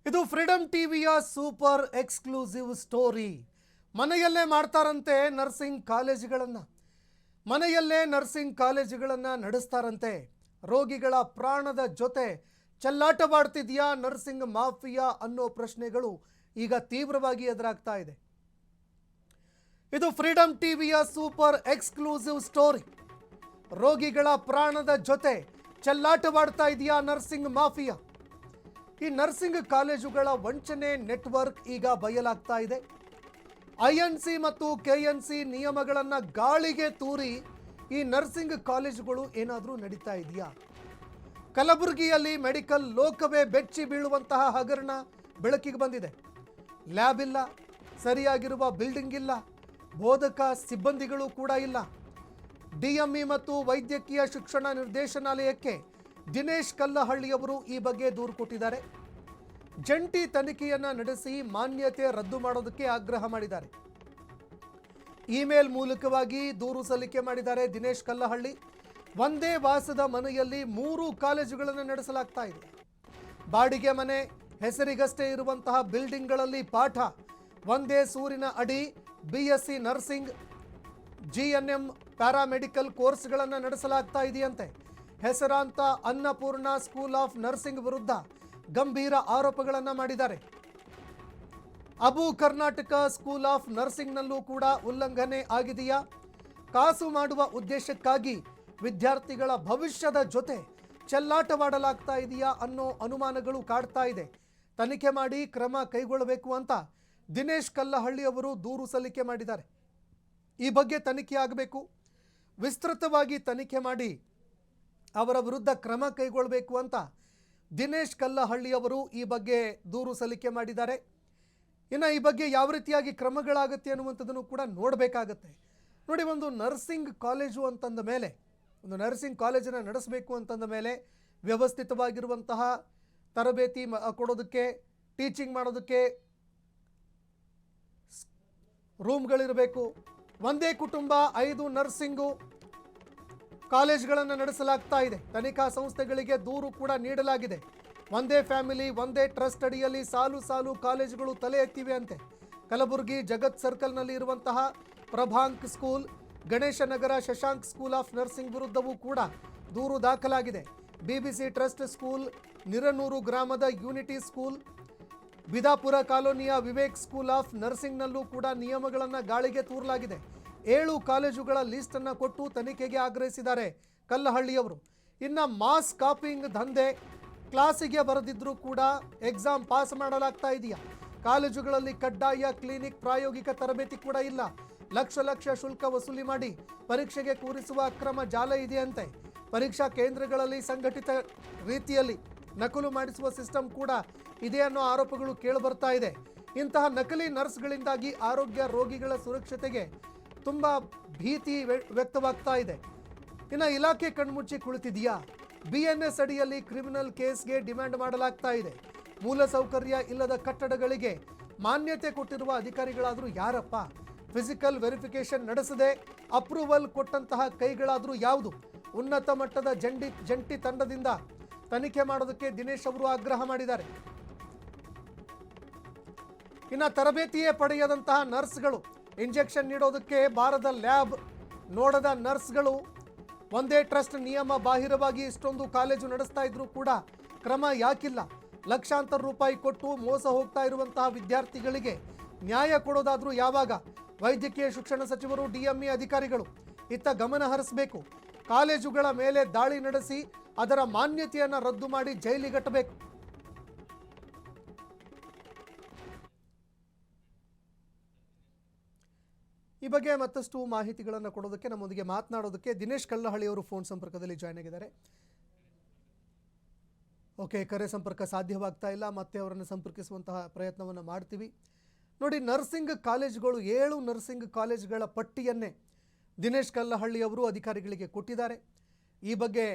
ಇದು ಫ್ರೀಡಮ್ ಟಿವಿಯ super exclusive story. ಮನೆಯಲ್ಲೇ ಮಾಡ್ತಾರಂತೆ ನರ್ಸಿಂಗ್ ಕಾಲೇಜುಗಳನ್ನು. ಮನೆಯಲ್ಲೇ ನರ್ಸಿಂಗ್ ಕಾಲೇಜುಗಳನ್ನು ನಡೆಸ್ತಾರಂತೆ. ರೋಗಿಗಳ ಪ್ರಾಣದ ಜೊತೆ ಚೆಲ್ಲಾಟವಾಡ್ತಿದೆಯಾ ನರ್ಸಿಂಗ್ ಮಾಫಿಯಾ ಅನ್ನೋ ಪ್ರಶ್ನೆಗಳು ಈಗ ತೀವ್ರವಾಗಿ ಎದುರಾಗ್ತಾ ಇದೆ. ಇದು ಫ್ರೀಡಮ್ ಟಿವಿಯ ಸೂಪರ್ ಎಕ್ಸ್ಕ್ಲೂಸಿವ್ ಸ್ಟೋರಿ. ರೋಗಿಗಳ ಪ್ರಾಣದ ಜೊತೆ ಚೆಲ್ಲಾಟವಾಡ್ತಾ ಇದೆಯಾ ನರ್ಸಿಂಗ್ ಮಾಫಿಯಾ. ಈ ನರ್ಸಿಂಗ್ ಕಾಲೇಜುಗಳ ವಂಚನೆ ನೆಟ್ವರ್ಕ್ ಈಗ ಬಯಲಾಗ್ತಾ ಇದೆ. ಐಎನ್ಸಿ ಮತ್ತು ಕೆಎನ್ಸಿ ನಿಯಮಗಳನ್ನು ಗಾಳಿಗೆ ತೂರಿ ಈ ನರ್ಸಿಂಗ್ ಕಾಲೇಜುಗಳು ಏನಾದರೂ ನಡೀತಾ ಇದೆಯಾ? ಕಲಬುರಗಿಯಲ್ಲಿ ಮೆಡಿಕಲ್ ಲೋಕವೇ ಬೆಚ್ಚಿ ಬೀಳುವಂತಹ ಹಗರಣ ಬೆಳಕಿಗೆ ಬಂದಿದೆ. ಲ್ಯಾಬ್ ಇಲ್ಲ, ಸರಿಯಾಗಿರುವ ಬಿಲ್ಡಿಂಗ್ ಇಲ್ಲ, ಬೋಧಕ ಸಿಬ್ಬಂದಿಗಳು ಕೂಡ ಇಲ್ಲ. ಡಿಎಂಇ ಮತ್ತು ವೈದ್ಯಕೀಯ ಶಿಕ್ಷಣ ನಿರ್ದೇಶನಾಲಯಕ್ಕೆ ದಿನೇಶ್ ಕಲ್ಲಹಳ್ಳಿಯವರು ಈ ಬಗ್ಗೆ ದೂರು ಕೊಟ್ಟಿದ್ದಾರೆ. ಜಂಟಿ ತನಿಖೆಯನ್ನು ನಡೆಸಿ ಮಾನ್ಯತೆ ರದ್ದು ಮಾಡೋದಕ್ಕೆ ಆಗ್ರಹ ಮಾಡಿದ್ದಾರೆ. ಇಮೇಲ್ ಮೂಲಕವಾಗಿ ದೂರು ಸಲ್ಲಿಕೆ ಮಾಡಿದ್ದಾರೆ ದಿನೇಶ್ ಕಲ್ಲಹಳ್ಳಿ. ಒಂದೇ ವಾಸದ ಮನೆಯಲ್ಲಿ 3 ಕಾಲೇಜುಗಳನ್ನು ನಡೆಸಲಾಗ್ತಾ ಇದೆ. ಬಾಡಿಗೆ ಮನೆ, ಹೆಸರಿಗಷ್ಟೇ ಇರುವಂತಹ ಬಿಲ್ಡಿಂಗ್ಗಳಲ್ಲಿ ಪಾಠ, ಒಂದೇ ಸೂರಿನ ಅಡಿ ಬಿಎಸ್ಸಿ ನರ್ಸಿಂಗ್, ಜಿಎನ್ಎಂ ಪ್ಯಾರಾಮೆಡಿಕಲ್ ಕೋರ್ಸ್ಗಳನ್ನು ನಡೆಸಲಾಗ್ತಾ ಇದೆಯಂತೆ. ಹೆಸರಾಂತ ಅನ್ನಪೂರ್ಣ ಸ್ಕೂಲ್ ಆಫ್ ನರ್ಸಿಂಗ್ ವಿರುದ್ಧ ಗಂಭೀರ ಆರೋಪಗಳನ್ನು ಮಾಡಿದ್ದಾರೆ. ಅಬು ಕರ್ನಾಟಕ ಸ್ಕೂಲ್ ಆಫ್ ನರ್ಸಿಂಗ್ನಲ್ಲೂ ಕೂಡ ಉಲ್ಲಂಘನೆ ಆಗಿದೆಯಾ? ಕಾಸು ಮಾಡುವ ಉದ್ದೇಶಕ್ಕಾಗಿ ವಿದ್ಯಾರ್ಥಿಗಳ ಭವಿಷ್ಯದ ಜೊತೆ ಚೆಲ್ಲಾಟವಾಡಲಾಗ್ತಾ ಇದೆಯಾ ಅನ್ನೋ ಅನುಮಾನಗಳು ಕಾಡ್ತಾ ಇದೆ. ತನಿಖೆ ಮಾಡಿ ಕ್ರಮ ಕೈಗೊಳ್ಳಬೇಕು ಅಂತ ದಿನೇಶ್ ಕಲ್ಲಹಳ್ಳಿ ಅವರು ದೂರು ಸಲ್ಲಿಕೆ ಮಾಡಿದ್ದಾರೆ. ಈ ಬಗ್ಗೆ ತನಿಖೆ ಆಗಬೇಕು, ವಿಸ್ತೃತವಾಗಿ ತನಿಖೆ ಮಾಡಿ ಅವರ ವಿರುದ್ಧ ಕ್ರಮ ಕೈಗೊಳ್ಳಬೇಕು ಅಂತ ದಿನೇಶ್ ಕಲ್ಲಹಳ್ಳಿ ಅವರು ಈ ಬಗ್ಗೆ ದೂರು ಸಲ್ಲಿಕೆ ಮಾಡಿದ್ದಾರೆ. ಇನ್ನು ಈ ಬಗ್ಗೆ ಯಾವ ರೀತಿಯಾಗಿ ಕ್ರಮಗಳಾಗುತ್ತೆ ಅನ್ನುವಂಥದ್ದನ್ನು ಕೂಡ ನೋಡಬೇಕಾಗತ್ತೆ. ನೋಡಿ, ಒಂದು ನರ್ಸಿಂಗ್ ಕಾಲೇಜು ಅಂತಂದ ಮೇಲೆ, ಒಂದು ನರ್ಸಿಂಗ್ ಕಾಲೇಜನ್ನು ನಡೆಸಬೇಕು ಅಂತಂದ ಮೇಲೆ ವ್ಯವಸ್ಥಿತವಾಗಿರುವಂತಹ ತರಬೇತಿ ಕೊಡೋದಕ್ಕೆ, ಟೀಚಿಂಗ್ ಮಾಡೋದಕ್ಕೆ ರೂಮ್ಗಳಿರಬೇಕು. ಒಂದೇ ಕುಟುಂಬ 5 ನರ್ಸಿಂಗು ಕಾಲೇಜ್ಗಳನ್ನು ನಡೆಸಲಾಗ್ತಾ ಇದೆ. ತನಿಖಾ ಸಂಸ್ಥೆಗಳಿಗೆ ದೂರು ಕೂಡ ನೀಡಲಾಗಿದೆ. ಒಂದೇ ಫ್ಯಾಮಿಲಿ, ಒಂದೇ ಟ್ರಸ್ಟ್ ಅಡಿಯಲ್ಲಿ ಸಾಲು ಸಾಲು ಕಾಲೇಜುಗಳು ತಲೆ ಎತ್ತಿವೆ ಅಂತೆ. ಕಲಬುರಗಿ ಜಗತ್ ಸರ್ಕಲ್ನಲ್ಲಿ ಇರುವಂತಹ Prabhank school, Ganesha Nagar Shashank school of nursing ವಿರುದ್ಧವೂ ಕೂಡ ದೂರು ದಾಖಲಾಗಿದೆ. ಬಿಬಿಸಿ ಟ್ರಸ್ಟ್ ಸ್ಕೂಲ್, ನಿರನೂರು ಗ್ರಾಮದ ಯೂನಿಟಿ ಸ್ಕೂಲ್, ಬಿದಾಪುರ ಕಾಲೋನಿಯ ವಿವೇಕ್ ಸ್ಕೂಲ್ ಆಫ್ ನರ್ಸಿಂಗ್ನಲ್ಲೂ ಕೂಡ ನಿಯಮಗಳನ್ನು ಗಾಳಿಗೆ ತೂರಲಾಗಿದೆ. 7 ಕಾಲೇಜುಗಳ ಲಿಸ್ಟನ್ನು ಕೊಟ್ಟು ತನಿಖೆಗೆ ಆಗ್ರಹಿಸಿದ್ದಾರೆ ಕಲ್ಲಹಳ್ಳಿಯವರು. ಇನ್ನು ಮಾಸ್ ಕಾಪಿಂಗ್ ದಂಧೆ, ಕ್ಲಾಸಿಗೆ ಬರೆದಿದ್ರೂ ಕೂಡ ಎಕ್ಸಾಮ್ ಪಾಸ್ ಮಾಡಲಾಗ್ತಾ ಇದೆಯಾ? ಕಾಲೇಜುಗಳಲ್ಲಿ ಕಡ್ಡಾಯ ಕ್ಲಿನಿಕ್ ಪ್ರಾಯೋಗಿಕ ತರಬೇತಿ ಕೂಡ ಇಲ್ಲ. ಲಕ್ಷ ಶುಲ್ಕ ವಸೂಲಿ ಮಾಡಿ ಪರೀಕ್ಷೆಗೆ ಕೂರಿಸುವ ಅಕ್ರಮ ಜಾಲ ಇದೆಯಂತೆ. ಪರೀಕ್ಷಾ ಕೇಂದ್ರಗಳಲ್ಲಿ ಸಂಘಟಿತ ರೀತಿಯಲ್ಲಿ ನಕಲು ಮಾಡಿಸುವ ಸಿಸ್ಟಮ್ ಕೂಡ ಇದೆ ಅನ್ನೋ ಆರೋಪಗಳು ಕೇಳಿಬರ್ತಾ ಇದೆ. ಇಂತಹ ನಕಲಿ ನರ್ಸ್ಗಳಿಂದಾಗಿ ಆರೋಗ್ಯ, ರೋಗಿಗಳ ಸುರಕ್ಷತೆಗೆ ತುಂಬ ಭೀತಿ ವ್ಯಕ್ತವಾಗ್ತಾ ಇದೆ. ಇನ್ನು ಇಲಾಖೆ ಕಣ್ಮುಚ್ಚಿ ಕುಳಿತಿದೆಯಾ? ಬಿಎನ್ಎಸ್ ಅಡಿಯಲ್ಲಿ ಕ್ರಿಮಿನಲ್ ಕೇಸ್ಗೆ ಡಿಮ್ಯಾಂಡ್ ಮಾಡಲಾಗ್ತಾ ಇದೆ. ಮೂಲಸೌಕರ್ಯ ಇಲ್ಲದ ಕಟ್ಟಡಗಳಿಗೆ ಮಾನ್ಯತೆ ಕೊಟ್ಟಿರುವ ಅಧಿಕಾರಿಗಳಾದರೂ ಯಾರಪ್ಪ? ಫಿಸಿಕಲ್ ವೆರಿಫಿಕೇಶನ್ ನಡೆಸದೆ ಅಪ್ರೂವಲ್ ಕೊಟ್ಟಂತಹ ಕೈಗಳಾದರೂ ಯಾವುದು? ಉನ್ನತ ಮಟ್ಟದ ಜಂಟಿ ತಂಡದಿಂದ ತನಿಖೆ ಮಾಡೋದಕ್ಕೆ ದಿನೇಶ್ ಅವರು ಆಗ್ರಹ ಮಾಡಿದ್ದಾರೆ. ಇನ್ನು ತರಬೇತಿಯೇ ಪಡೆಯದಂತಹ ನರ್ಸ್ಗಳು, ಇಂಜೆಕ್ಷನ್ ನೀಡೋದಕ್ಕೆ ಬಾರದ ಲ್ಯಾಬ್ ನೋಡದ ನರ್ಸ್ಗಳು, ಒಂದೇ ಟ್ರಸ್ಟ್ ನಿಯಮ ಬಾಹಿರವಾಗಿ ಇಷ್ಟೊಂದು ಕಾಲೇಜು ನಡೆಸ್ತಾ ಇದ್ರೂ ಕೂಡ ಕ್ರಮ ಯಾಕಿಲ್ಲ? ಲಕ್ಷಾಂತರ ರೂಪಾಯಿ ಕೊಟ್ಟು ಮೋಸ ಹೋಗ್ತಾ ಇರುವಂತಹ ವಿದ್ಯಾರ್ಥಿಗಳಿಗೆ ನ್ಯಾಯ ಕೊಡೋದಾದ್ರೂ ಯಾವಾಗ? ವೈದ್ಯಕೀಯ ಶಿಕ್ಷಣ ಸಚಿವರು, ಡಿಎಂಇ ಅಧಿಕಾರಿಗಳು ಇತ್ತ ಗಮನ ಹರಿಸಬೇಕು. ಕಾಲೇಜುಗಳ ಮೇಲೆ ದಾಳಿ ನಡೆಸಿ ಅದರ ಮಾನ್ಯತೆಯನ್ನು ರದ್ದು ಮಾಡಿ ಜೈಲಿಗಟ್ಟಬೇಕು. ಈ ಬಗ್ಗೆ ಮತ್ತಷ್ಟು ಮಾಹಿತಿಗಳನ್ನು ಕೊಡೋದಕ್ಕೆ, ನಮ್ಮೊಂದಿಗೆ ಮಾತನಾಡೋದಕ್ಕೆ ದಿನೇಶ್ ಕಲ್ಲಹಳ್ಳಿ ಅವರು ಫೋನ್ ಸಂಪರ್ಕದಲ್ಲಿ ಜಾಯ್ನ್ ಆಗಿದ್ದಾರೆ. ಓಕೆ, ಕರೆ ಸಂಪರ್ಕ ಸಾಧ್ಯವಾಗ್ತಾ ಇಲ್ಲ, ಮತ್ತೆ ಅವರನ್ನು ಸಂಪರ್ಕಿಸುವಂತಹ ಪ್ರಯತ್ನವನ್ನು ಮಾಡ್ತೀವಿ. ನೋಡಿ, ನರ್ಸಿಂಗ್ ಕಾಲೇಜುಗಳು, 7 ನರ್ಸಿಂಗ್ ಕಾಲೇಜುಗಳ ಪಟ್ಟಿಯನ್ನೇ ದಿನೇಶ್ ಕಲ್ಲಹಳ್ಳಿ ಅವರು ಅಧಿಕಾರಿಗಳಿಗೆ ಕೊಟ್ಟಿದ್ದಾರೆ. ಈ ಬಗ್ಗೆ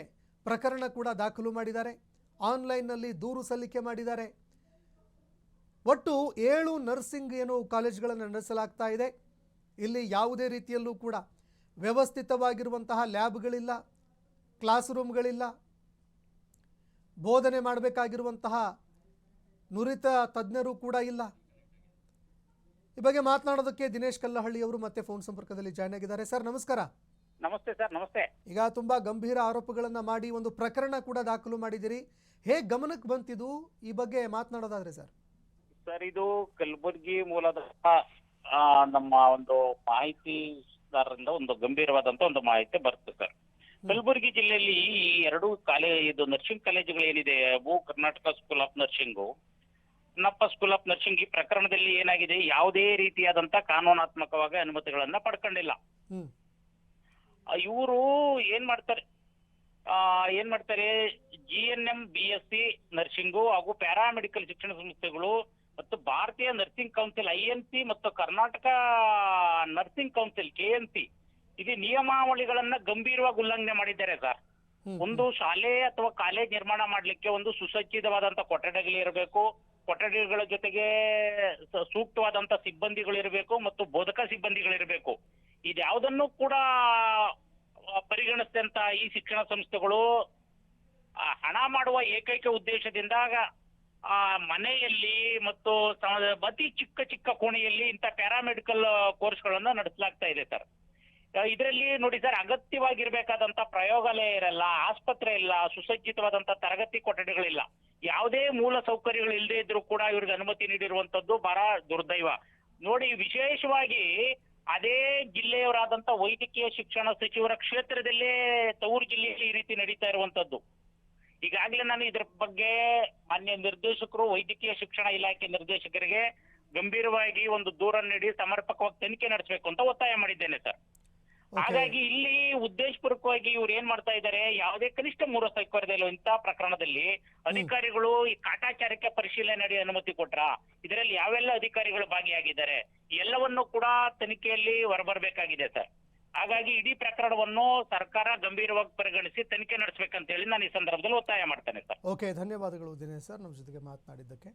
ಪ್ರಕರಣ ಕೂಡ ದಾಖಲು ಮಾಡಿದ್ದಾರೆ. ಆನ್ಲೈನ್ನಲ್ಲಿ ದೂರು ಸಲ್ಲಿಕೆ ಮಾಡಿದ್ದಾರೆ. ಒಟ್ಟು 7 ನರ್ಸಿಂಗ್ ಕಾಲೇಜುಗಳನ್ನು ನಡೆಸಲಾಗ್ತಾ ಇದೆ. ಇಲ್ಲಿ ಯಾವುದೇ ರೀತಿಯಲ್ಲೂ ಕೂಡ ವ್ಯವಸ್ಥಿತವಾಗಿರುವಂತಹ ಲ್ಯಾಬ್ಗಳಿಲ್ಲ, ಕ್ಲಾಸ್ ರೂಮ್ಗಳಿಲ್ಲ, ಬೋಧನೆ ಮಾಡಬೇಕಾಗಿರುವಂತಹ ನುರಿತ ತಜ್ಞರು ಕೂಡ ಇಲ್ಲ. ಈ ಬಗ್ಗೆ ಮಾತನಾಡೋದಕ್ಕೆ ದಿನೇಶ್ ಕಲ್ಲಹಳ್ಳಿ ಅವರು ಮತ್ತೆ ಫೋನ್ ಸಂಪರ್ಕದಲ್ಲಿ ಜಾಯ್ನ್ ಆಗಿದ್ದಾರೆ. ಸರ್ ನಮಸ್ಕಾರ. ನಮಸ್ತೆ ಸರ್. ನಮಸ್ತೆ. ಈಗ ತುಂಬಾ ಗಂಭೀರ ಆರೋಪಗಳನ್ನ ಮಾಡಿ ಒಂದು ಪ್ರಕರಣ ಕೂಡ ದಾಖಲು ಮಾಡಿದಿರಿ. ಹೇಗೆ ಗಮನಕ್ಕೆ ಬಂತಿದು ಈ ಬಗ್ಗೆ ಮಾತನಾಡೋದಾದ್ರೆ ಸರ್? ಸರ್, ಇದು ಕಲಬುರಗಿ ಮೂಲದ ನಮ್ಮ ಒಂದು ಮಾಹಿತಿದಾರರಿಂದ ಒಂದು ಗಂಭೀರವಾದಂತ ಒಂದು ಮಾಹಿತಿ ಬರುತ್ತೆ ಸರ್. ಕಲಬುರಗಿ ಜಿಲ್ಲೆಯಲ್ಲಿ ಈ ಎರಡು ಇದು ನರ್ಸಿಂಗ್ ಕಾಲೇಜುಗಳು ಏನಿದೆ, ಅವು Karnataka school of nursing, Kannappa school of nursing, ಈ ಪ್ರಕರಣದಲ್ಲಿ ಏನಾಗಿದೆ, ಯಾವುದೇ ರೀತಿಯಾದಂತ ಕಾನೂನಾತ್ಮಕವಾಗಿ ಅನುಮತಿಗಳನ್ನ ಪಡ್ಕೊಂಡಿಲ್ಲ. ಇವರು ಏನ್ ಮಾಡ್ತಾರೆ GNM BSc ನರ್ಸಿಂಗು ಹಾಗೂ ಪ್ಯಾರಾಮೆಡಿಕಲ್ ಶಿಕ್ಷಣ ಸಂಸ್ಥೆಗಳು ಮತ್ತು ಭಾರತೀಯ ನರ್ಸಿಂಗ್ ಕೌನ್ಸಿಲ್ INC ಮತ್ತು ಕರ್ನಾಟಕ ನರ್ಸಿಂಗ್ ಕೌನ್ಸಿಲ್ KNC ಇದು ನಿಯಮಾವಳಿಗಳನ್ನ ಗಂಭೀರವಾಗಿ ಉಲ್ಲಂಘನೆ ಮಾಡಿದ್ದಾರೆ ಸರ್. ಒಂದು ಶಾಲೆ ಅಥವಾ ಕಾಲೇಜ್ ನಿರ್ಮಾಣ ಮಾಡ್ಲಿಕ್ಕೆ ಒಂದು ಸುಸಜ್ಜಿತವಾದಂತ ಕೊಠಡಿಗಳಿರಬೇಕು, ಕೊಠಡಿಗಳ ಜೊತೆಗೆ ಸೂಕ್ತವಾದಂತ ಸಿಬ್ಬಂದಿಗಳಿರಬೇಕು ಮತ್ತು ಬೋಧಕ ಸಿಬ್ಬಂದಿಗಳಿರಬೇಕು. ಇದ್ಯಾವುದನ್ನು ಕೂಡ ಪರಿಗಣಿಸಿದಂತ ಈ ಶಿಕ್ಷಣ ಸಂಸ್ಥೆಗಳು ಹಣ ಮಾಡುವ ಏಕೈಕ ಉದ್ದೇಶದಿಂದ ಮನೆಯಲ್ಲಿ ಮತ್ತು ಅತಿ ಚಿಕ್ಕ ಚಿಕ್ಕ ಕೋಣೆಯಲ್ಲಿ ಇಂಥ ಪ್ಯಾರಾಮೆಡಿಕಲ್ ಕೋರ್ಸ್ಗಳನ್ನ ನಡೆಸಲಾಗ್ತಾ ಇದೆ ಸರ್. ಇದರಲ್ಲಿ ನೋಡಿ ಸರ್, ಅಗತ್ಯವಾಗಿರ್ಬೇಕಾದಂತ ಪ್ರಯೋಗಾಲಯ ಇರಲ್ಲ, ಆಸ್ಪತ್ರೆ ಇಲ್ಲ, ಸುಸಜ್ಜಿತವಾದಂತ ತರಗತಿ ಕೊಠಡಿಗಳಿಲ್ಲ, ಯಾವುದೇ ಮೂಲ ಸೌಕರ್ಯಗಳು ಇಲ್ಲದೆ ಇದ್ರೂ ಕೂಡ ಇವ್ರಿಗೆ ಅನುಮತಿ ನೀಡಿರುವಂತದ್ದು ಬಹಳ ದುರ್ದೈವ. ನೋಡಿ, ವಿಶೇಷವಾಗಿ ಅದೇ ಜಿಲ್ಲೆಯವರಾದಂತ ವೈದ್ಯಕೀಯ ಶಿಕ್ಷಣ ಸಚಿವರ ಕ್ಷೇತ್ರದಲ್ಲೇ ತವರು ಜಿಲ್ಲೆಯಲ್ಲಿ ಈ ರೀತಿ ನಡೀತಾ ಇರುವಂತದ್ದು. ಈಗಾಗಲೇ ನಾನು ಇದ್ರ ಬಗ್ಗೆ ಮಾನ್ಯ ನಿರ್ದೇಶಕರು, ವೈದ್ಯಕೀಯ ಶಿಕ್ಷಣ ಇಲಾಖೆ ನಿರ್ದೇಶಕರಿಗೆ ಗಂಭೀರವಾಗಿ ಒಂದು ದೂರ ನೀಡಿ ಸಮರ್ಪಕವಾಗಿ ತನಿಖೆ ನಡೆಸಬೇಕು ಅಂತ ಒತ್ತಾಯ ಮಾಡಿದ್ದೇನೆ ಸರ್. ಹಾಗಾಗಿ ಇಲ್ಲಿ ಉದ್ದೇಶಪೂರ್ವಕವಾಗಿ ಇವ್ರು ಏನ್ ಮಾಡ್ತಾ ಇದ್ದಾರೆ, ಯಾವುದೇ ಕನಿಷ್ಠ ಮೂಲ ಸೌಕರ್ಯ ಇಂಥ ಪ್ರಕರಣದಲ್ಲಿ ಅಧಿಕಾರಿಗಳು ಈ ಕಾಟಾಚಾರಕ್ಕೆ ಪರಿಶೀಲನೆ ನಡೆಯ ಅನುಮತಿ ಕೊಟ್ರ, ಇದರಲ್ಲಿ ಯಾವೆಲ್ಲ ಅಧಿಕಾರಿಗಳು ಭಾಗಿಯಾಗಿದ್ದಾರೆ, ಎಲ್ಲವನ್ನೂ ಕೂಡ ತನಿಖೆಯಲ್ಲಿ ಹೊರಬರಬೇಕಾಗಿದೆ ಸರ್. ಹಾಗಾಗಿ ಇಡೀ ಪ್ರಕರಣವನ್ನು ಸರ್ಕಾರ ಗಂಭೀರವಾಗಿ ಪರಿಗಣಿಸಿ ತನಿಖೆ ನಡೆಸಬೇಕಂತ ಹೇಳಿ ನಾನು ಈ ಸಂದರ್ಭದಲ್ಲಿ ಒತ್ತಾಯ ಮಾಡ್ತೇನೆ ಸರ್. ಓಕೆ, ಧನ್ಯವಾದಗಳು ದಿನೇಶ್ ಸರ್ ನಮ್ಮ ಜೊತೆಗೆ ಮಾತನಾಡಿದ್ದಕ್ಕೆ.